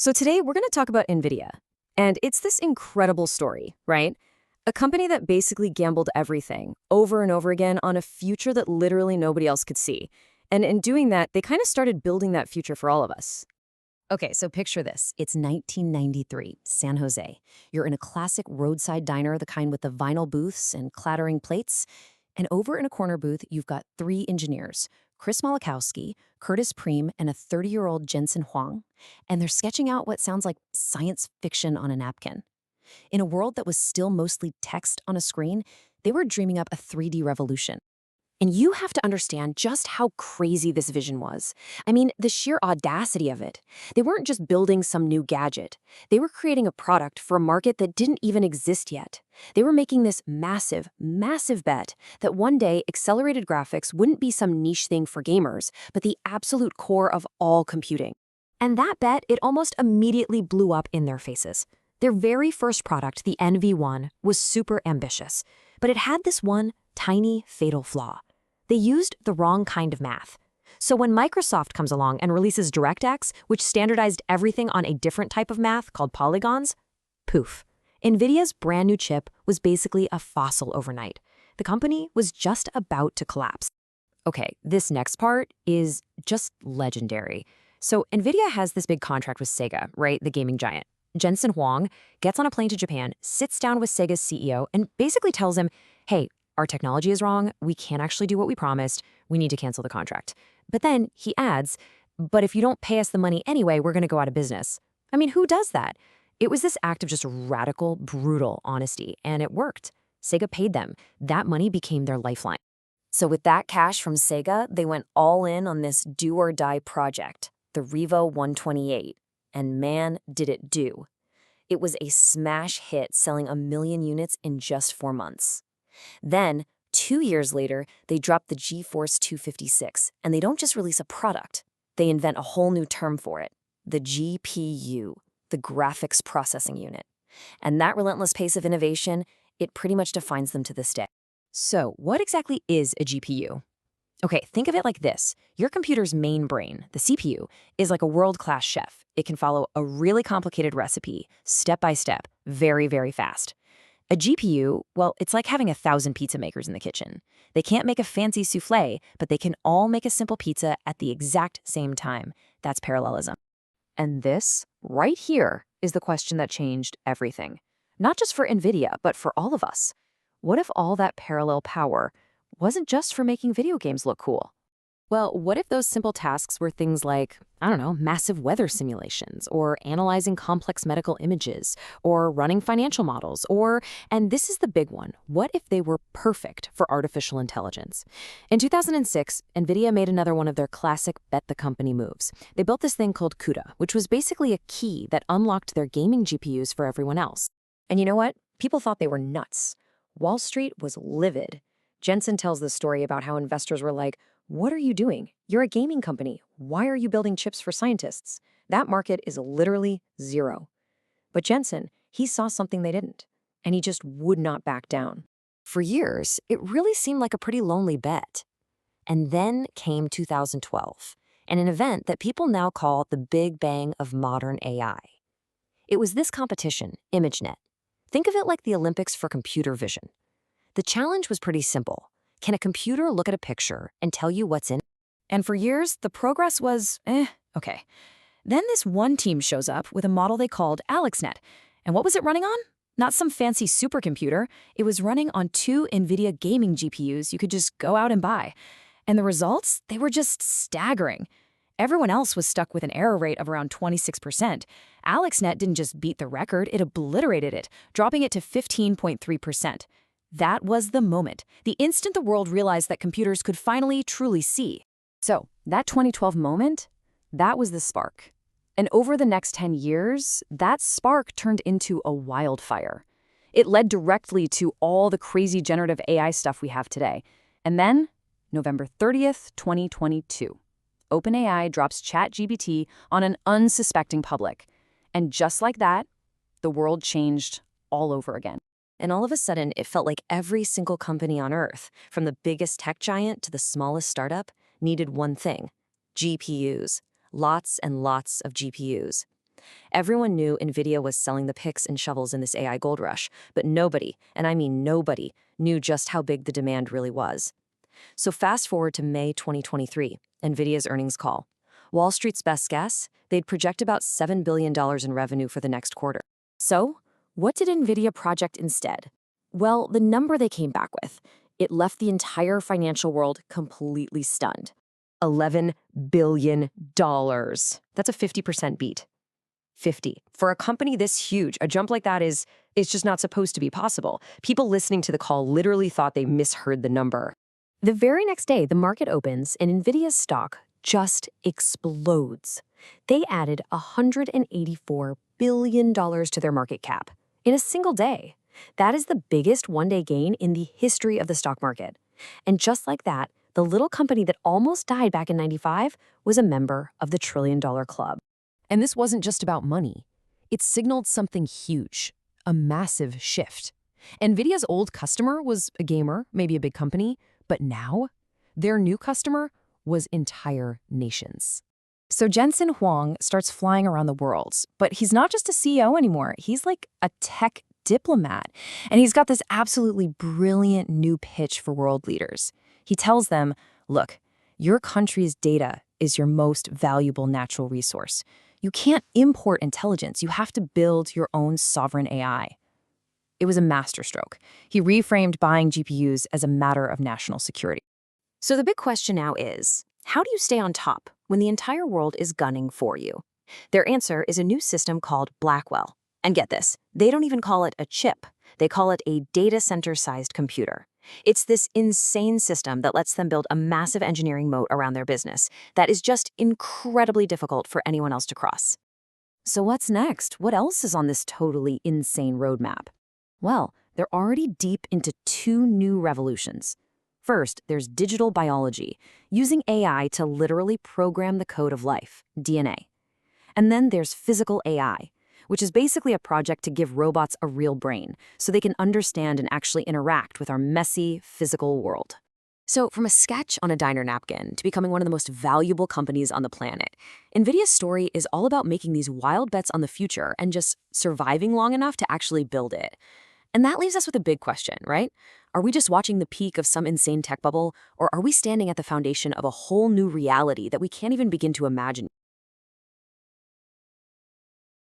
So today we're going to talk about NVIDIA. And it's this incredible story, right? A company that basically gambled everything over and over again on a future that literally nobody else could see. And in doing that, they kind of started building that future for all of us. Okay, so picture this. It's 1993, San Jose. You're in a classic roadside diner, the kind with the vinyl booths and clattering plates. And over in a corner booth, you've got three engineers, Chris Malachowski, Curtis Preem, and a 30-year-old Jensen Huang. And they're sketching out what sounds like science fiction on a napkin. In a world that was still mostly text on a screen, they were dreaming up a 3D revolution. And you have to understand just how crazy this vision was. I mean, the sheer audacity of it. They weren't just building some new gadget. They were creating a product for a market that didn't even exist yet. They were making this massive, massive bet that one day accelerated graphics wouldn't be some niche thing for gamers, but the absolute core of all computing. And that bet, it almost immediately blew up in their faces. Their very first product, the NV1, was super ambitious, but it had this one tiny, fatal flaw. They used the wrong kind of math. So when Microsoft comes along and releases DirectX, which standardized everything on a different type of math called polygons, poof. NVIDIA's brand new chip was basically a fossil overnight. The company was just about to collapse. Okay, this next part is just legendary. So NVIDIA has this big contract with Sega, right, the gaming giant. Jensen Huang gets on a plane to Japan, sits down with Sega's CEO, and basically tells him, hey, our technology is wrong, we can't actually do what we promised, we need to cancel the contract. But then he adds, but if you don't pay us the money anyway, we're going to go out of business. I mean, who does that? It was this act of just radical, brutal honesty, and it worked. Sega paid them. That money became their lifeline. So with that cash from Sega, they went all in on this do-or-die project, the Revo 128. And man, did it do. It was a smash hit, selling 1 million units in just 4 months. Then, 2 years later, they dropped the GeForce 256, and they don't just release a product. They invent a whole new term for it, the GPU, the graphics processing unit. And that relentless pace of innovation, it pretty much defines them to this day. So, what exactly is a GPU? Okay, think of it like this. Your computer's main brain, the CPU, is like a world-class chef. It can follow a really complicated recipe, step by step, very, very fast. A GPU, well, it's like having 1,000 pizza makers in the kitchen. They can't make a fancy souffle, but they can all make a simple pizza at the exact same time. That's parallelism. And this, right here, is the question that changed everything. Not just for NVIDIA, but for all of us. What if all that parallel power wasn't just for making video games look cool? Well, what if those simple tasks were things like, I don't know, massive weather simulations, or analyzing complex medical images, or running financial models, or, and this is the big one, what if they were perfect for artificial intelligence? In 2006, NVIDIA made another one of their classic bet the company moves. They built this thing called CUDA, which was basically a key that unlocked their gaming GPUs for everyone else. And you know what? People thought they were nuts. Wall Street was livid. Jensen tells the story about how investors were like, what are you doing? You're a gaming company. Why are you building chips for scientists? That market is literally zero. But Jensen, he saw something they didn't, and he just would not back down. For years, it really seemed like a pretty lonely bet. And then came 2012, and an event that people now call the Big Bang of modern AI. It was this competition, ImageNet. Think of it like the Olympics for computer vision. The challenge was pretty simple. Can a computer look at a picture and tell you what's in it? And for years, the progress was, okay. Then this one team shows up with a model they called AlexNet. And what was it running on? Not some fancy supercomputer. It was running on 2 NVIDIA gaming GPUs you could just go out and buy. And the results? They were just staggering. Everyone else was stuck with an error rate of around 26%. AlexNet didn't just beat the record, it obliterated it, dropping it to 15.3%. That was the moment, the instant the world realized that computers could finally truly see. So, that 2012 moment, that was the spark. And over the next 10 years, that spark turned into a wildfire. It led directly to all the crazy generative AI stuff we have today. And then, November 30th, 2022, OpenAI drops ChatGPT on an unsuspecting public. And just like that, the world changed all over again. And all of a sudden, it felt like every single company on Earth, from the biggest tech giant to the smallest startup, needed one thing: GPUs. Lots and lots of GPUs. Everyone knew NVIDIA was selling the picks and shovels in this AI gold rush, but nobody, and I mean nobody, knew just how big the demand really was. So fast forward to May 2023, NVIDIA's earnings call. Wall Street's best guess, they'd project about $7 billion in revenue for the next quarter. So, what did NVIDIA project instead? Well, the number they came back with, it left the entire financial world completely stunned. $11 billion. That's a 50% beat. 50. For a company this huge, a jump like that it's just not supposed to be possible. People listening to the call literally thought they misheard the number. The very next day, the market opens and NVIDIA's stock just explodes. They added $184 billion to their market cap in a single day. That is the biggest one-day gain in the history of the stock market. And just like that, the little company that almost died back in '95 was a member of the trillion-dollar club. And this wasn't just about money. It signaled something huge, a massive shift. NVIDIA's old customer was a gamer, maybe a big company, but now their new customer was entire nations. So Jensen Huang starts flying around the world, but he's not just a CEO anymore. He's like a tech diplomat, and he's got this absolutely brilliant new pitch for world leaders. He tells them, look, your country's data is your most valuable natural resource. You can't import intelligence. You have to build your own sovereign AI. It was a masterstroke. He reframed buying GPUs as a matter of national security. So the big question now is, how do you stay on top when the entire world is gunning for you? Their answer is a new system called Blackwell. And get this, they don't even call it a chip. They call it a data center-sized computer. It's this insane system that lets them build a massive engineering moat around their business that is just incredibly difficult for anyone else to cross. So what's next? What else is on this totally insane roadmap? Well, they're already deep into two new revolutions. First, there's digital biology, using AI to literally program the code of life, DNA. And then there's physical AI, which is basically a project to give robots a real brain so they can understand and actually interact with our messy physical world. So from a sketch on a diner napkin to becoming one of the most valuable companies on the planet, NVIDIA's story is all about making these wild bets on the future and just surviving long enough to actually build it. And that leaves us with a big question, right? Are we just watching the peak of some insane tech bubble, or are we standing at the foundation of a whole new reality that we can't even begin to imagine?